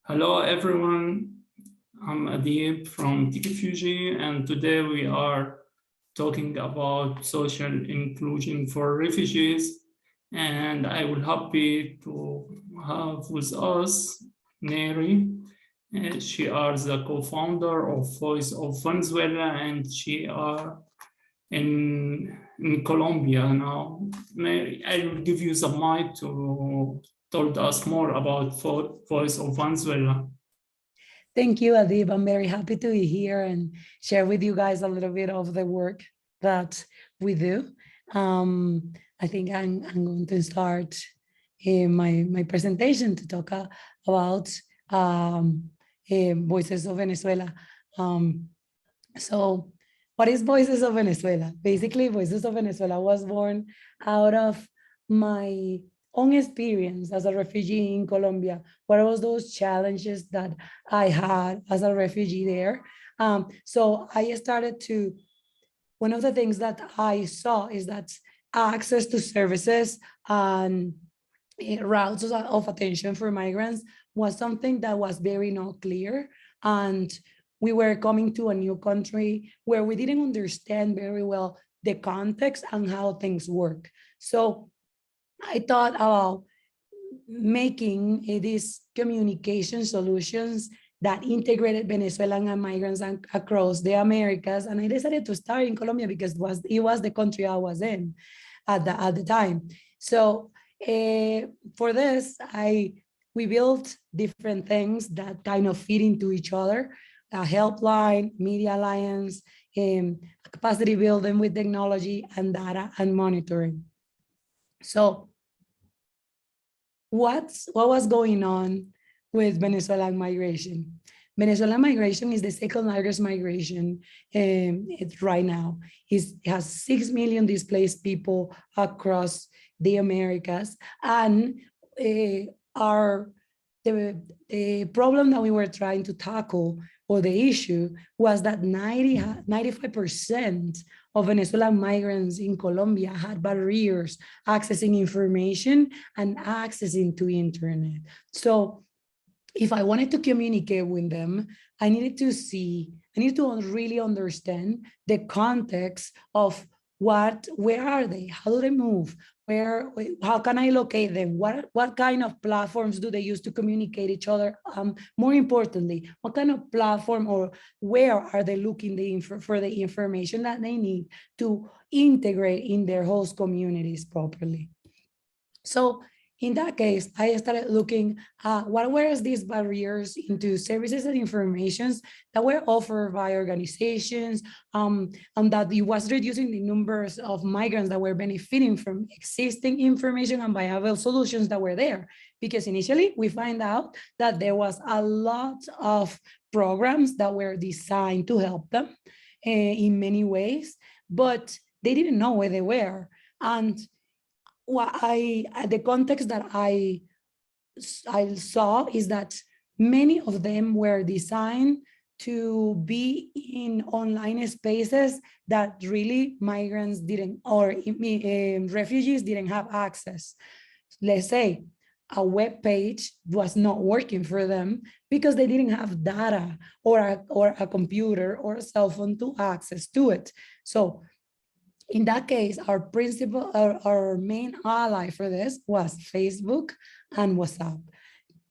Hello, everyone. I'm Adib from Techfugees, and today we are talking about social inclusion for refugees. And I will happy to have with us Neri. She is the co-founder of Voice of Venezuela, and she are in Colombia now. Mary, I will give you the mic to told us more about Voice of Venezuela. Thank you, Adib. I'm very happy to be here and share with you guys a little bit of the work that we do. I think I'm going to start my presentation to talk about Voices of Venezuela. So what is Voices of Venezuela? Basically, Voices of Venezuela was born out of my own experience as a refugee in Colombia. What was those challenges that I had as a refugee there? So I started to, one of the things that I saw is that access to services and routes of attention for migrants was something that was very not clear. And we were coming to a new country where we didn't understand very well the context and how things work. So I thought about making these communication solutions that integrated Venezuelan and migrants across the Americas. And I decided to start in Colombia because it was the country I was in at the time. So for this, we built different things that kind of fit into each other: a helpline, media alliance, capacity building with technology, and data and monitoring. So what was going on with Venezuelan migration? Venezuelan migration is the second largest migration right now. It has 6 million displaced people across the Americas, and the problem that we were trying to tackle, or the issue, was that 95% of Venezuelan migrants in Colombia had barriers accessing information and accessing to internet. So if I wanted to communicate with them, I needed to really understand the context of where are they? How do they move? How can I locate them? What kind of platforms do they use to communicate each other? More importantly, what kind of platform, or where are they looking for the information that they need to integrate in their host communities properly? So in that case, I started looking at what were these barriers into services and informations that were offered by organizations, and that it was reducing the numbers of migrants that were benefiting from existing information and viable solutions that were there. Because initially we find out that there was a lot of programs that were designed to help them in many ways, but they didn't know where they were. And the context that I saw is that many of them were designed to be in online spaces that really migrants didn't, or refugees didn't have access. Let's say a web page was not working for them because they didn't have data or a computer or a cell phone to access to it. So in that case, our main ally for this was Facebook and WhatsApp,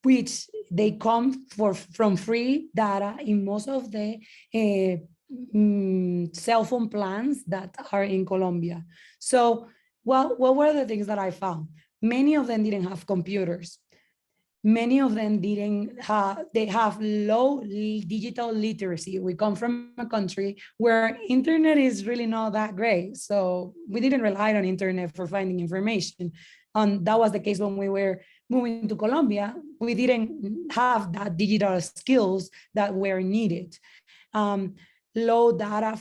which they come from free data in most of the cell phone plans that are in Colombia. So what were the things that I found? Many of them didn't have computers. Many of them they have low digital literacy. We come from a country where internet is really not that great. So we didn't rely on internet for finding information. And that was the case when we were moving to Colombia. We didn't have that digital skills that were needed. Low data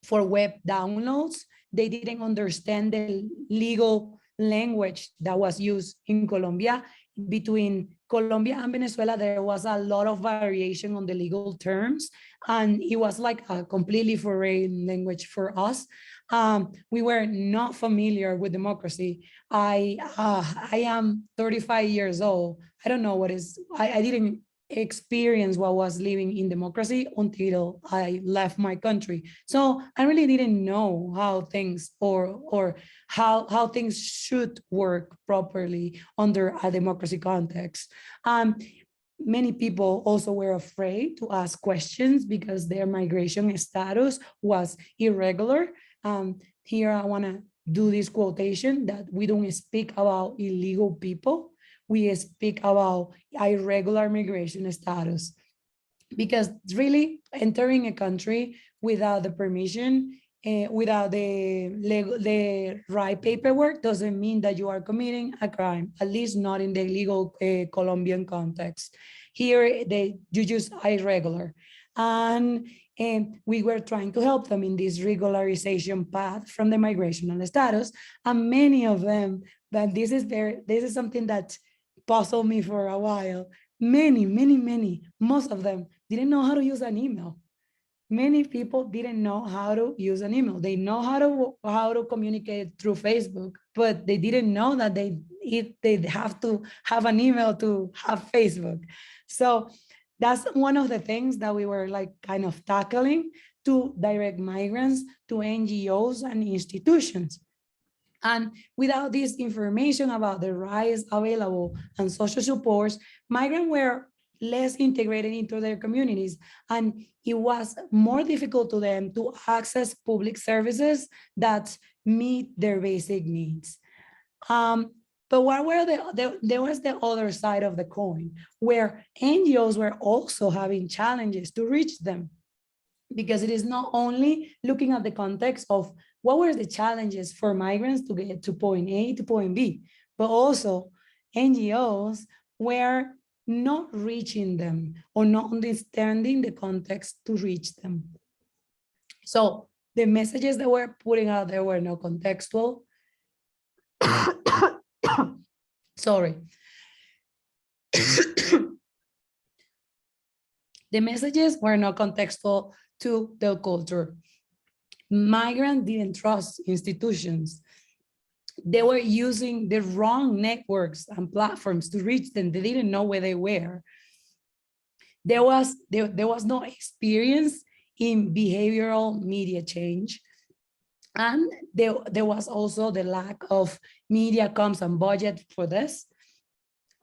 for web downloads. They didn't understand the legal language that was used in Colombia. Between Colombia and Venezuela, there was a lot of variation on the legal terms, and it was like a completely foreign language for us. We were not familiar with democracy. I am 35 years old. I don't know what is, I didn't experience what was living in democracy until I left my country. So I really didn't know how things or how things should work properly under a democracy context. Many people also were afraid to ask questions because their migration status was irregular. Here I want to do this quotation that we don't speak about illegal people, we speak about irregular migration status, because really entering a country without the permission, without the right paperwork doesn't mean that you are committing a crime, at least not in the legal Colombian context. Here, you just irregular. And we were trying to help them in this regularization path from the migrational status. And many of them, but this is something that puzzled me for a while. Many, most of them didn't know how to use an email. Many people didn't know how to use an email. They know how to communicate through Facebook, but they didn't know that they have to have an email to have Facebook. So that's one of the things that we were like kind of tackling, to direct migrants to NGOs and institutions. And without this information about the rights available and social supports, migrants were less integrated into their communities, and it was more difficult to them to access public services that meet their basic needs. But what were there was the other side of the coin, where NGOs were also having challenges to reach them, because it is not only looking at the context of what were the challenges for migrants to get to point A to point B, but also NGOs were not reaching them or not understanding the context to reach them. So the messages that were putting out there were not contextual. Sorry. The messages were not contextual to their culture. Migrants didn't trust institutions. They were using the wrong networks and platforms to reach them. They didn't know where they were. There was no experience in behavioral media change. And there was also the lack of media comms and budget for this.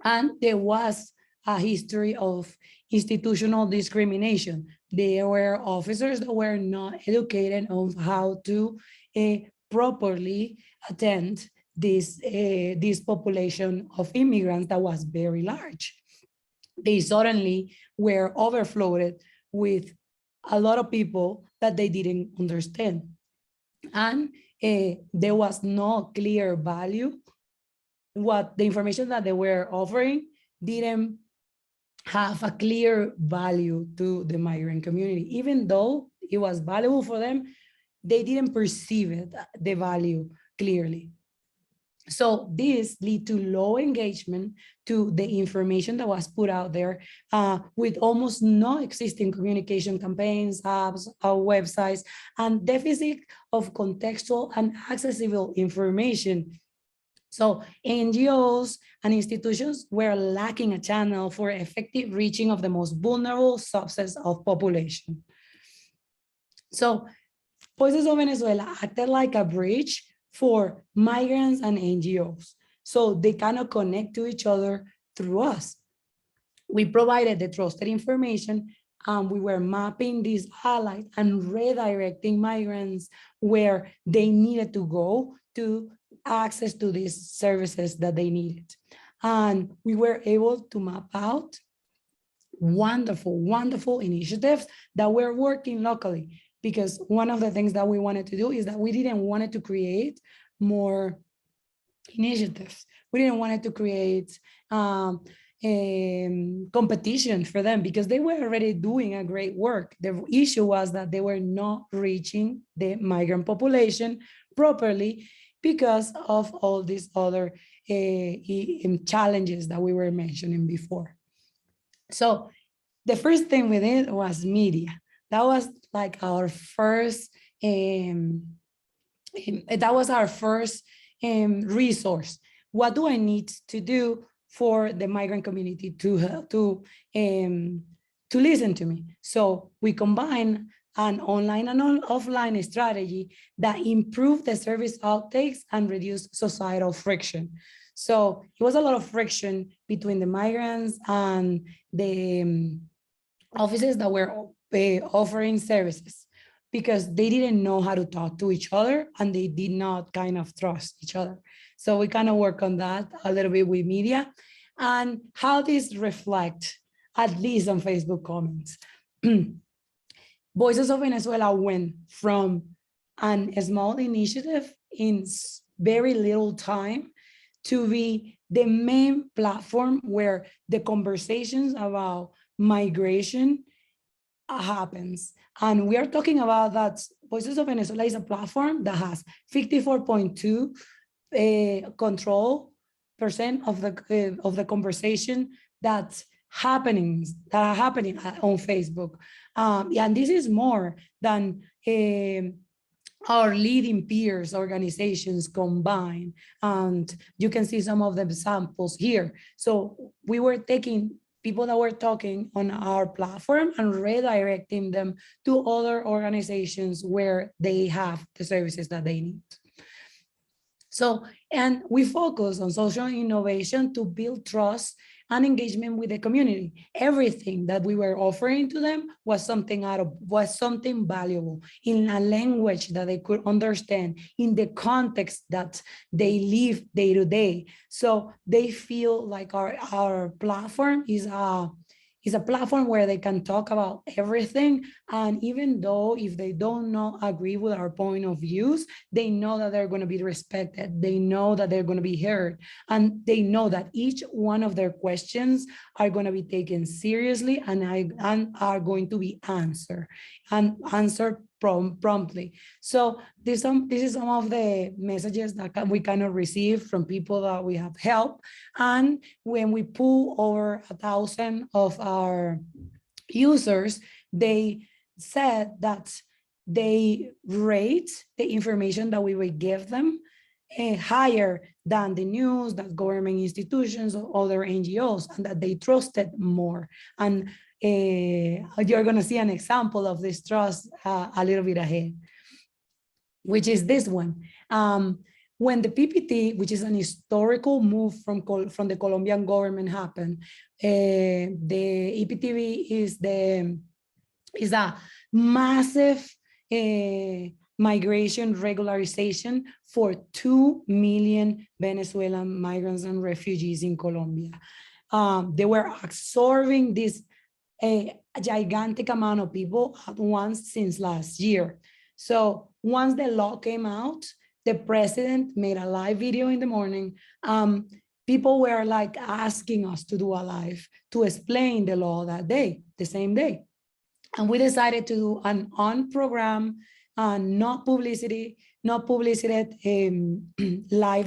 And there was a history of institutional discrimination. There were officers that were not educated on how to properly attend this population of immigrants that was very large. They suddenly were overflowed with a lot of people that they didn't understand. And there was no clear value. What the information that they were offering didn't have a clear value to the migrant community. Even though it was valuable for them, they didn't perceive it, the value clearly. So this lead to low engagement to the information that was put out there, with almost no existing communication campaigns, apps, or websites, and deficit of contextual and accessible information. So NGOs and institutions were lacking a channel for effective reaching of the most vulnerable subsets of population. So Voices of Venezuela acted like a bridge for migrants and NGOs, so they cannot connect to each other through us. We provided the trusted information, and we were mapping these allies and redirecting migrants where they needed to go to access to these services that they needed. And we were able to map out wonderful initiatives that were working locally. Because one of the things that we wanted to do is that we didn't want to create more initiatives. We didn't want to create competition for them, because they were already doing a great work. The issue was that they were not reaching the migrant population properly, because of all these other challenges that we were mentioning before. So the first thing we did was media. That was like our first, resource. What do I need to do for the migrant community to listen to me? So we combine an online and offline strategy that improve the service outtakes and reduce societal friction. So it was a lot of friction between the migrants and the offices that were offering services, because they didn't know how to talk to each other and they did not kind of trust each other. So we kind of work on that a little bit with media and how this reflect, at least on Facebook comments. Voices of Venezuela went from a small initiative in very little time to be the main platform where the conversations about migration happens. And we are talking about that Voices of Venezuela is a platform that has 54.2% of the conversation that are happening on Facebook. And this is more than our leading peers organizations combined. And you can see some of the examples here. So we were taking people that were talking on our platform and redirecting them to other organizations where they have the services that they need. So, and we focus on social innovation to build trust and engagement with the community. Everything that we were offering to them was something valuable in a language that they could understand, in the context that they live day to day. So they feel like our platform is a platform where they can talk about everything. And even though if they don't agree with our point of views, they know that they're going to be respected. They know that they're going to be heard. And they know that each one of their questions are going to be taken seriously and are going to be answered promptly. So this is some of the messages that we kind of receive from people that we have helped. And when we pull over 1,000 of our users, they said that they rate the information that we will give them higher than the news, that government institutions or other NGOs, and that they trusted more. And you're going to see an example of this trust a little bit ahead, which is this one. When the PPT, which is an historical move from the Colombian government, happened, the EPTV is a massive migration regularization for 2 million Venezuelan migrants and refugees in Colombia. They were absorbing this a gigantic amount of people at once since last year. So once the law came out, the president made a live video in the morning. People were like asking us to do a live to explain the law that day, the same day. And we decided to do an on-program, not publicity live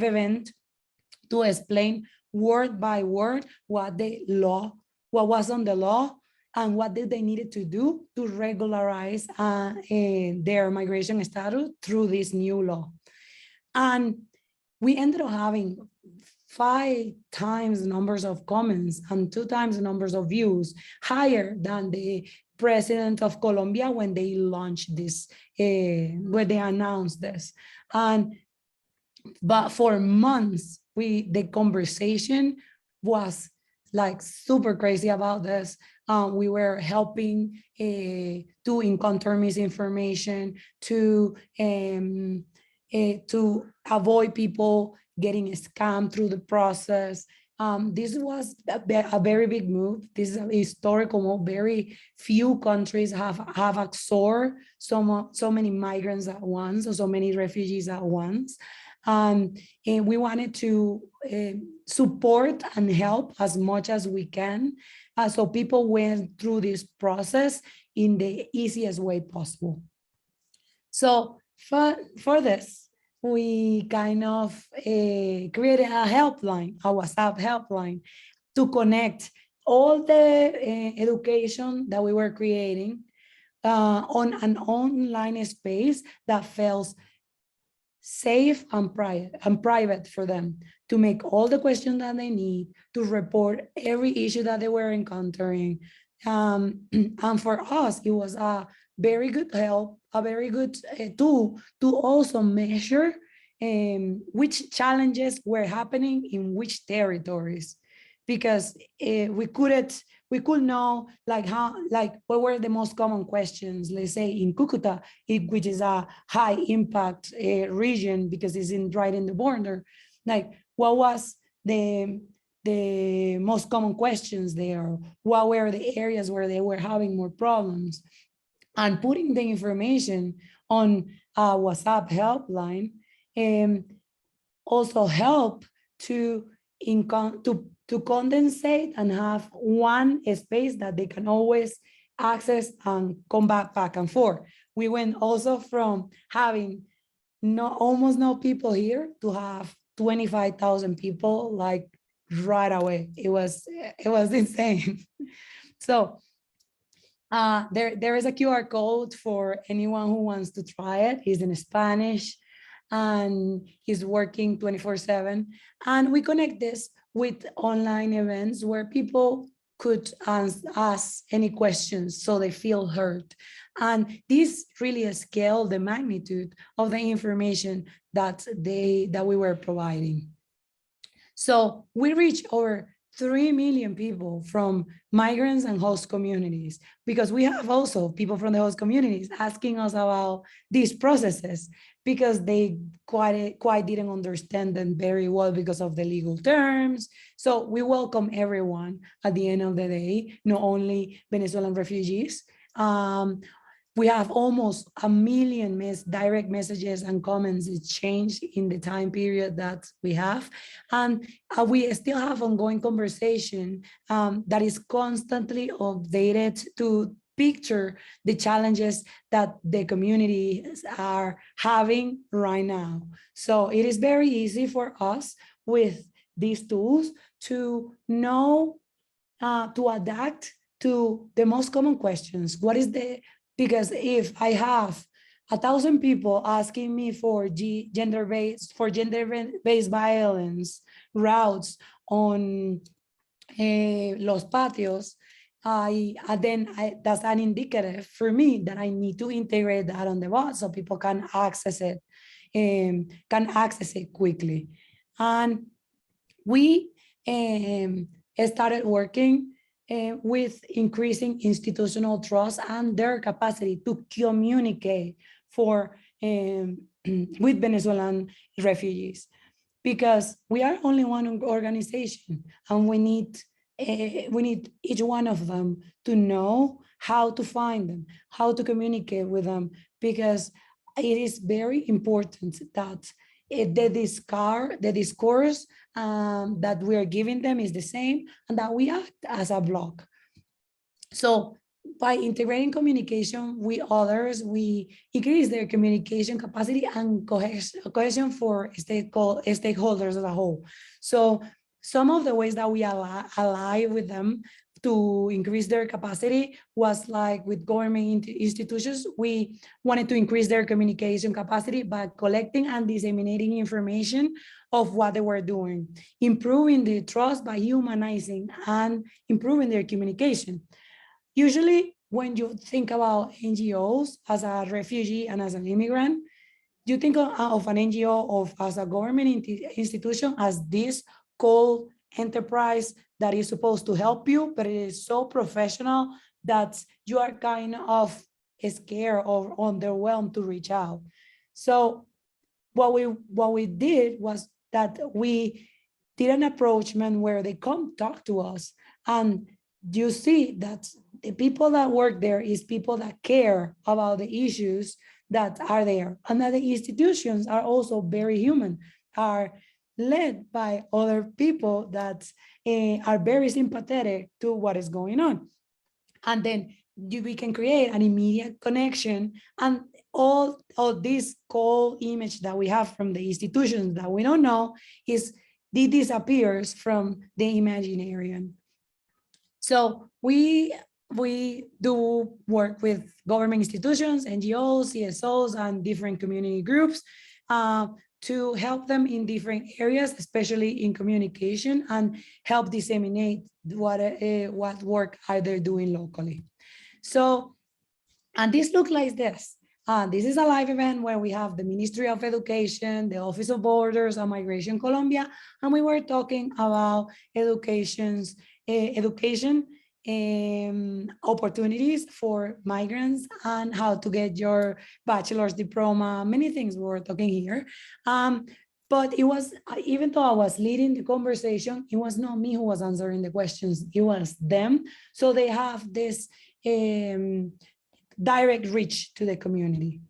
event to explain word by word what was on the law, and what did they needed to do to regularize their migration status through this new law. And we ended up having 5 times the numbers of comments and 2 times the numbers of views higher than the president of Colombia when they launched this, when they announced this. But for months, the conversation was like super crazy about this. We were helping to encounter misinformation, to avoid people getting scammed through the process. This was a very big move. This is a historical move. Very few countries have absorbed so many migrants at once, or so many refugees at once. And we wanted to support and help as much as we can. So people went through this process in the easiest way possible. So for this, we kind of created a helpline, a WhatsApp helpline, to connect all the education that we were creating on an online space that felt safe and private for them, to make all the questions that they need, to report every issue that they were encountering. And for us, it was a very good help, a very good tool to also measure which challenges were happening in which territories, because we could know like how, like what were the most common questions, let's say in Cucuta, which is a high impact region because it's right in the border. Like what was the most common questions there? What were the areas where they were having more problems? And putting the information on a WhatsApp helpline also help to to condensate and have one space that they can always access and come back and forth. We went also from having almost no people here to have 25,000 people like right away. It was insane. So there is a QR code for anyone who wants to try it. It's in Spanish and he's working 24/7. And we connect this with online events where people could ask any questions so they feel heard. And this really scaled the magnitude of the information that we were providing. So we reached over 3 million people from migrants and host communities, because we have also people from the host communities asking us about these processes because they quite didn't understand them very well because of the legal terms. So we welcome everyone at the end of the day, not only Venezuelan refugees. We have almost 1 million direct messages and comments exchanged in the time period that we have. And we still have ongoing conversation that is constantly updated to picture the challenges that the communities are having right now. So it is very easy for us with these tools to know, to adapt to the most common questions. Because if I have 1,000 people asking me for gender-based violence routes on Los Patios, that's an indicative for me that I need to integrate that on the bot so people can access it quickly. And we started working with increasing institutional trust and their capacity to communicate with Venezuelan refugees, because we are only one organization and we need each one of them to know how to find them, how to communicate with them, because it is very important that the discourse that we are giving them is the same and that we act as a block. So by integrating communication with others, we increase their communication capacity and cohesion for stakeholders as a whole. So some of the ways that we ally with them to increase their capacity was like with government institutions. We wanted to increase their communication capacity by collecting and disseminating information of what they were doing, improving the trust by humanizing and improving their communication. Usually when you think about NGOs as a refugee and as an immigrant, you think of an NGO as a government institution as this cold enterprise that is supposed to help you, but it is so professional that you are kind of scared or underwhelmed to reach out. So what we did was that we did an approachment where they come talk to us, and you see that the people that work there is people that care about the issues that are there, and that the institutions are also very human, are led by other people that are very sympathetic to what is going on. And then we can create an immediate connection, and all this cold image that we have from the institutions that we don't know is it disappears from the imaginarium. So we do work with government institutions, NGOs, CSOs, and different community groups to help them in different areas, especially in communication, and help disseminate what work are they doing locally. So, and this looks like this. This is a live event where we have the Ministry of Education, the Office of Borders and Migration Colombia, and we were talking about education opportunities for migrants and how to get your bachelor's diploma, many things we were talking here. But it was, even though I was leading the conversation, it was not me who was answering the questions, it was them. So they have this direct reach to the community.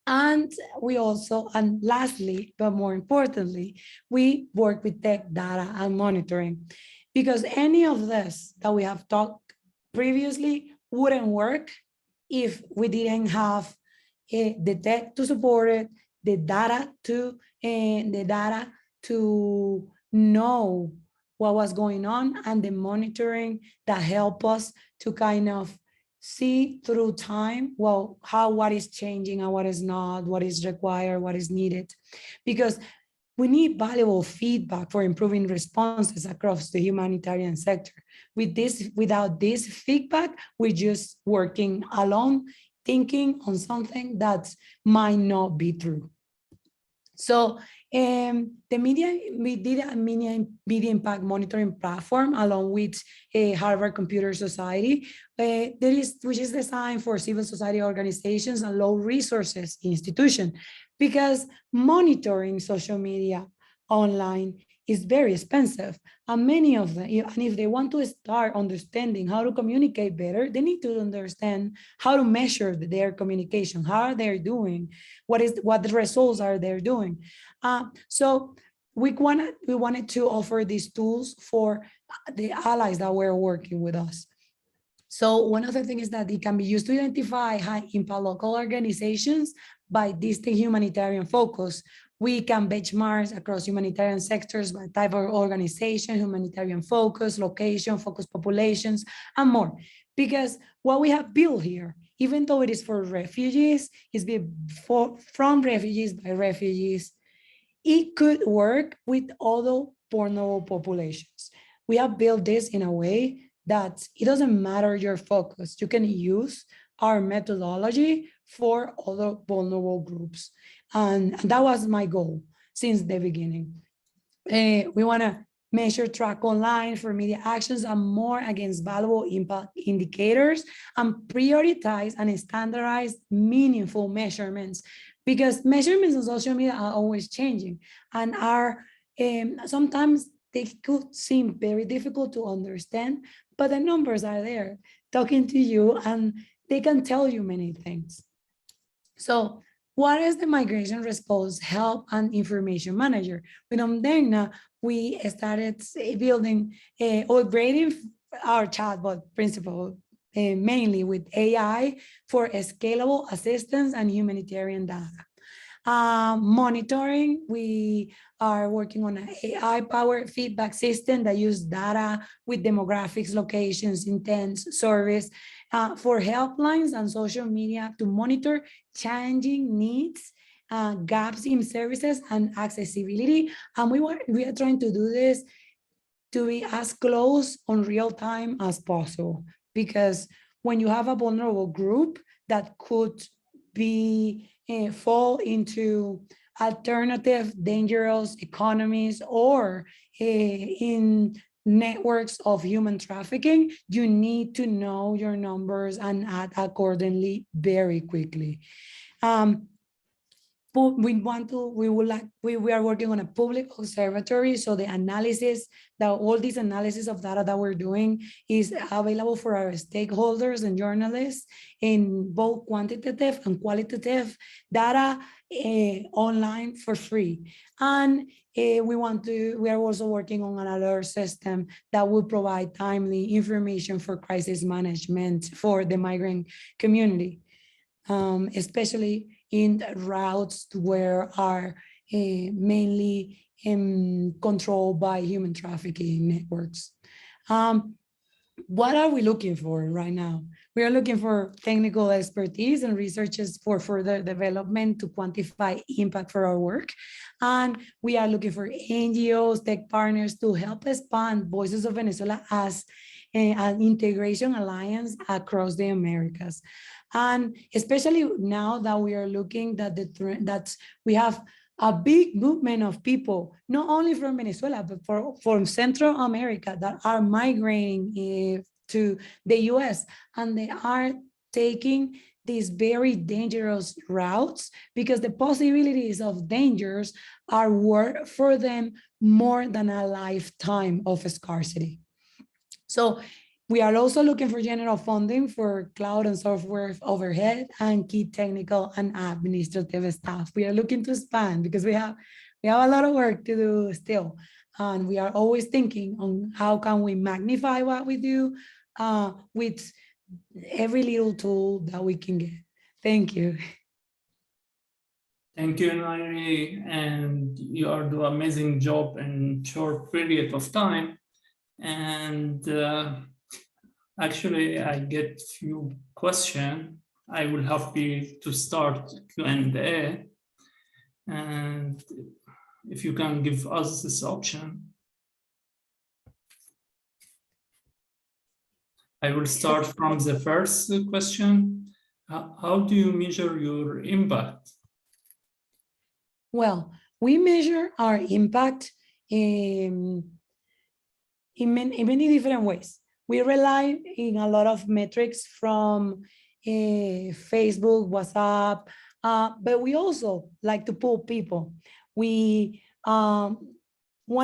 And we also, and lastly, but more importantly, we work with tech data and monitoring, because any of this that we have talked previously wouldn't work if we didn't have the tech to support it, the data to know what was going on, and the monitoring that help us to kind of see through time, well, how what is changing and what is not, what is required, what is needed, because we need valuable feedback for improving responses across the humanitarian sector. Without this feedback, we're just working alone, thinking on something that might not be true. So we did a media impact monitoring platform along with Harvard Computer Society, which is designed for civil society organizations and low resources institutions, because monitoring social media online is very expensive, and many of them, and if they want to start understanding how to communicate better, they need to understand how to measure their communication, how are they doing, what the results are they doing. So we wanted to offer these tools for the allies that were working with us. So one of the things is that it can be used to identify high impact local organizations by distinct humanitarian focus. We can benchmark across humanitarian sectors by type of organization, humanitarian focus, location, focus populations, and more. Because what we have built here, even though it is for refugees, is from refugees by refugees, it could work with other vulnerable populations. We have built this in a way that it doesn't matter your focus. You can use our methodology for other vulnerable groups. And that was my goal since the beginning. We want to measure, track online for media actions and more against valuable impact indicators, and prioritize and standardize meaningful measurements, because measurements on social media are always changing and are sometimes they could seem very difficult to understand, but the numbers are there talking to you and they can tell you many things. So what is the Migration Response Help and Information Manager? With Omdegna, we started building or grading our chatbot principle mainly with AI for scalable assistance and humanitarian data. Monitoring, we are working on an AI-powered feedback system that uses data with demographics, locations, intents, service for helplines and social media to monitor changing needs, gaps in services and accessibility. And we are trying to do this to be as close on real time as possible, because when you have a vulnerable group that could be fall into alternative dangerous economies or in networks of human trafficking, you need to know your numbers and act accordingly very quickly. We are working on a public observatory, so the analysis, all this analysis of data that we're doing is available for our stakeholders and journalists in both quantitative and qualitative data online for free. And we are also working on an alert system that will provide timely information for crisis management for the migrant community. especially in the routes where are mainly controlled by human trafficking networks. What are we looking for right now? We are looking for technical expertise and researchers for further development to quantify impact for our work. And we are looking for NGOs, tech partners to help expand Voices of Venezuela as an integration alliance across the Americas. And especially now that we are looking that we have a big movement of people, not only from Venezuela, but from Central America that are migrating to the US, and they are taking these very dangerous routes because the possibilities of dangers are worth for them more than a lifetime of scarcity. So we are also looking for general funding for cloud and software overhead and key technical and administrative staff. We are looking to expand because we have a lot of work to do still. And we are always thinking on how can we magnify what we do with every little tool that we can get. Thank you. Thank you, Nairi, and you are doing an amazing job in short period of time. And actually, I get few questions. I will happy to start Q&A. And if you can give us this option. I will start from the first question. How do you measure your impact? Well, we measure our impact in many different ways. We rely in a lot of metrics from Facebook, WhatsApp, but we also like to pull people. One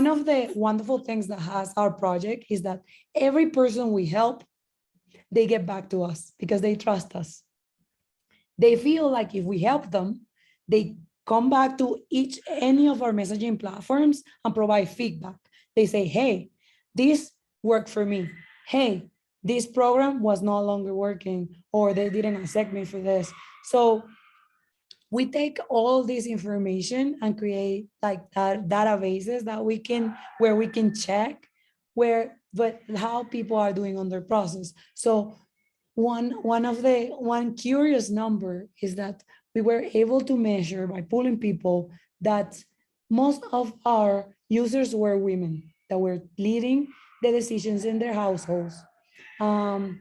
of the wonderful things that has our project is that every person we help, they get back to us because they trust us. They feel like if we help them, they come back to any of our messaging platforms and provide feedback. They say, hey, this worked for me. Hey, this program was no longer working, or they didn't accept me for this. So we take all this information and create like databases that where we can check how people are doing on their process. So one curious number is that we were able to measure by pulling people that most of our users were women that were leading the decisions in their households. And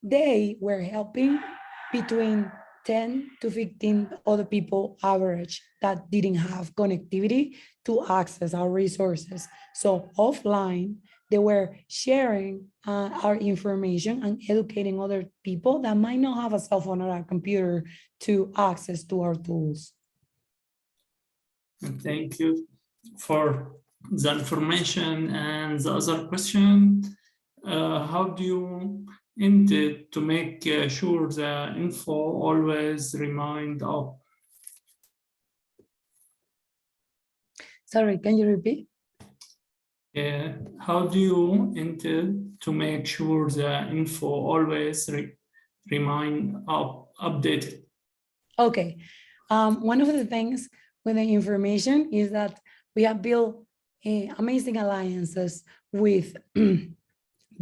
they were helping between 10 to 15 other people average that didn't have connectivity to access our resources. So offline, they were sharing our information and educating other people that might not have a cell phone or a computer to access to our tools. Thank you for the information. And the other question, how do you intend to make sure the info always remained up? Sorry, can you repeat? How do you intend to make sure the info always remain updated? Okay. One of the things with the information is that we have built amazing alliances with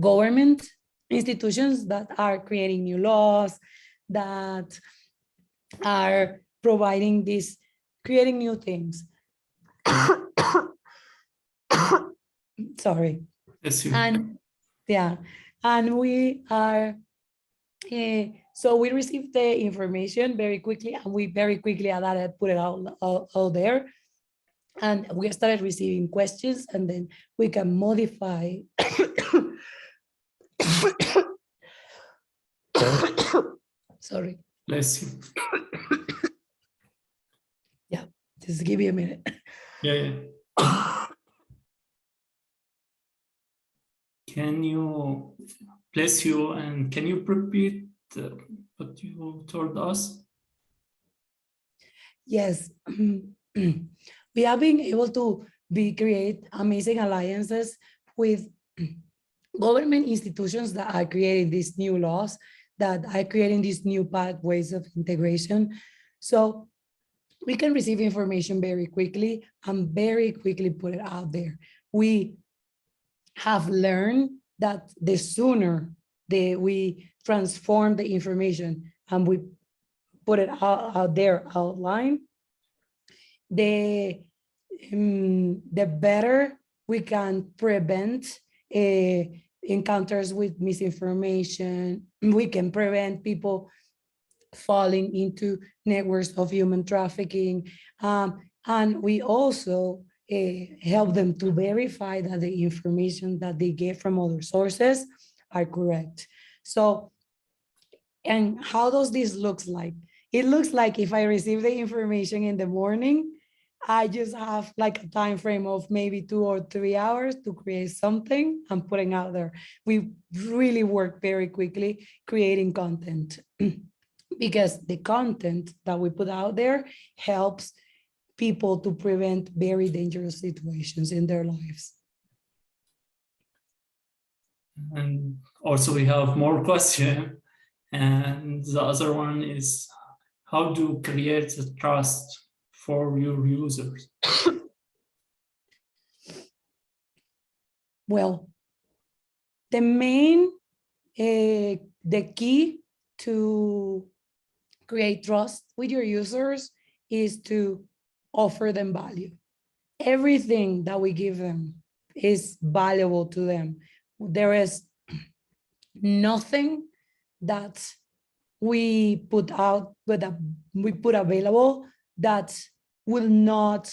government institutions that are creating new laws, that are creating new things. Sorry. And yeah, and we are, so we received the information very quickly, and we very quickly put it out there. And we started receiving questions, and then we can modify. Sorry. Bless you. Yeah, just give me a minute. Yeah. Can you, bless you, and can you repeat what you told us? Yes. We have been able to create amazing alliances with government institutions that are creating these new laws that are creating these new pathways of integration. So we can receive information very quickly and very quickly put it out there. We have learned that the sooner we transform the information and we put it out there outline, the better we can prevent encounters with misinformation. We can prevent people falling into networks of human trafficking. And we also help them to verify that the information that they get from other sources are correct. So, and how does this look like? It looks like if I receive the information in the morning, I just have like a time frame of maybe 2 or 3 hours to create something and putting out there. We really work very quickly creating content because the content that we put out there helps people to prevent very dangerous situations in their lives. And also we have more questions. And the other one is, how do you create the trust for your users? Well, the main, the key to create trust with your users is to offer them value. Everything that we give them is valuable to them. There is nothing that we put out, but that we put available that will not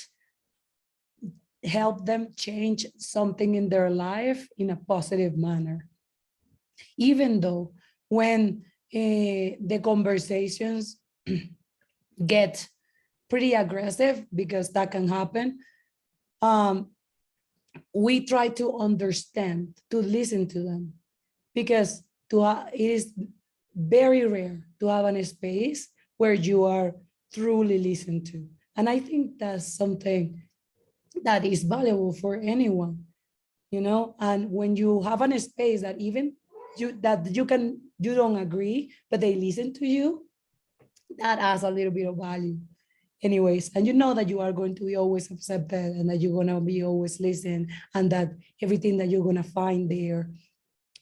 help them change something in their life in a positive manner. Even though when the conversations get pretty aggressive, because that can happen, we try to understand, to listen to them, because it is very rare to have a space where you are truly listened to. And I think that's something that is valuable for anyone, you know. And when you have a space that even you don't agree, but they listen to you, that adds a little bit of value anyways. And you know that you are going to be always accepted and that you're going to be always listened, and that everything that you're going to find there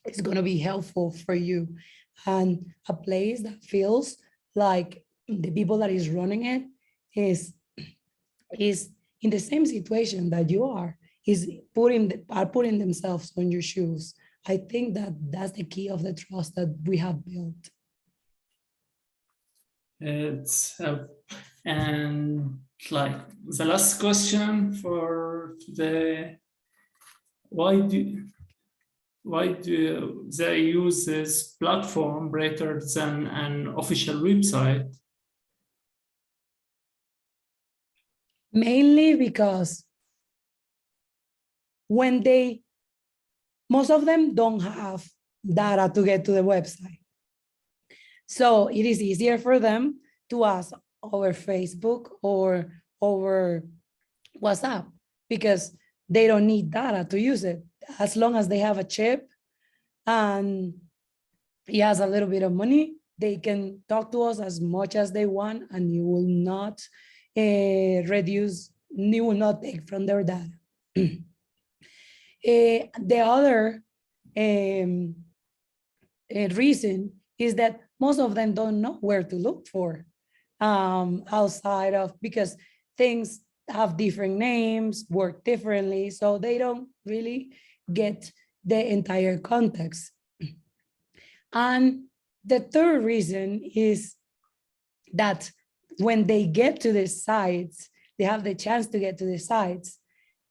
is going to be helpful for you. And a place that feels like the people that is running it is in the same situation that you are, are putting themselves on your shoes. I think that that's the key of the trust that we have built. It's and like the last question for today: why do they use this platform rather than an official website? Mainly because most of them don't have data to get to the website. So it is easier for them to ask over Facebook or over WhatsApp, because they don't need data to use it. As long as they have a chip and he has a little bit of money, they can talk to us as much as they want, and you will not take from their data. The other reason is that most of them don't know where to look for outside of, because things have different names, work differently, so they don't really get the entire context. And the third reason is that when they get to the sites, they have the chance to get to the sites,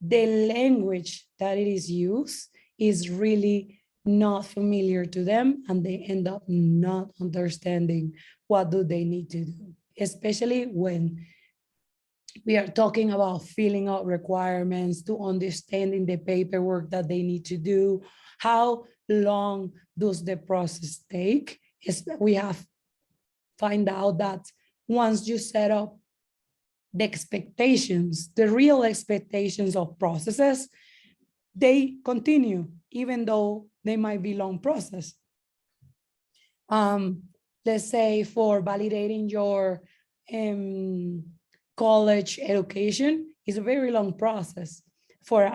the language that it is used is really not familiar to them, and they end up not understanding what do they need to do, especially when we are talking about filling out requirements, to understanding the paperwork that they need to do. How long does the process take? We have find out that once you set up the expectations, the real expectations of processes, they continue, even though they might be long process. let's say for validating your college education is a very long process for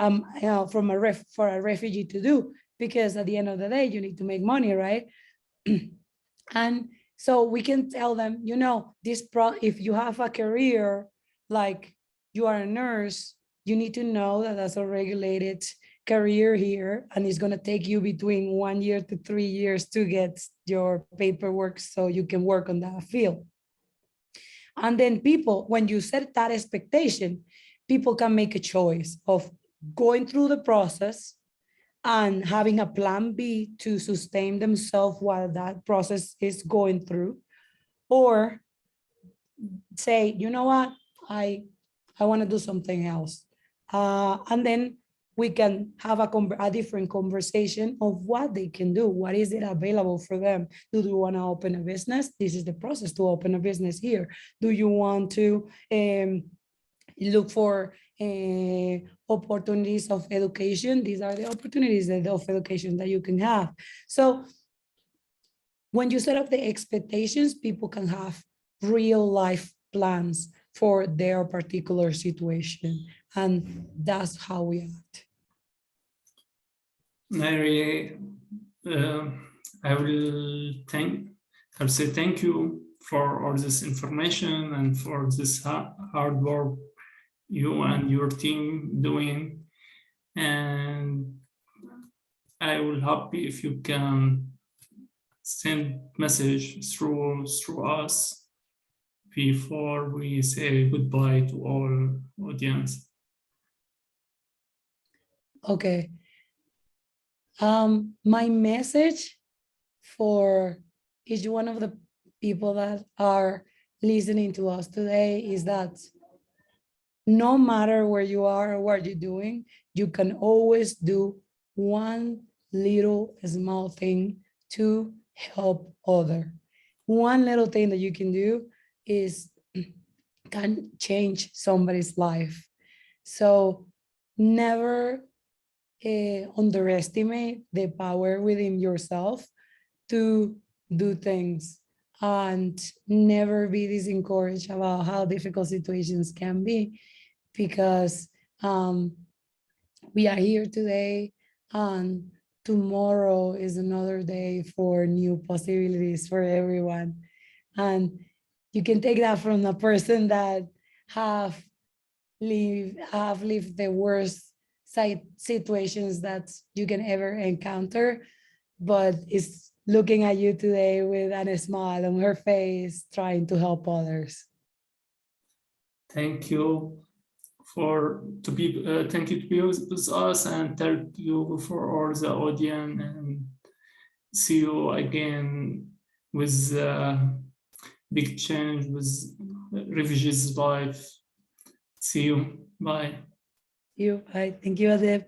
for a refugee to do, because at the end of the day you need to make money, right? And so we can tell them, you know, if you have a career like you are a nurse, you need to know that that's a regulated career here, and it's going to take you between 1 year to 3 years to get your paperwork so you can work on that field. And then people, when you set that expectation, people can make a choice of going through the process and having a plan B to sustain themselves while that process is going through, or say, you know what, I want to do something else. And then we can have a different conversation of what they can do. What is it available for them? Do you want to open a business? This is the process to open a business here. Do you want to look for opportunities of education? These are the opportunities of education that you can have. So when you set up the expectations, people can have real life plans for their particular situation. And that's how we act. Mary, I'll say thank you for all this information and for this hard work you and your team doing. And I will happy if you can send message through us before we say goodbye to all audience. Okay. My message for each one of the people that are listening to us today is that no matter where you are or what you're doing, you can always do one little small thing to help other. One little thing that you can do can change somebody's life. So never underestimate the power within yourself to do things, and never be discouraged about how difficult situations can be, because we are here today and tomorrow is another day for new possibilities for everyone. And you can take that from a person that have lived the worst situations that you can ever encounter, but is looking at you today with a smile on her face, trying to help others. Thank you to be with us, and thank you for all the audience, and see you again with big change with refugees life. See you. Bye. Bye. Thank you, Adeb.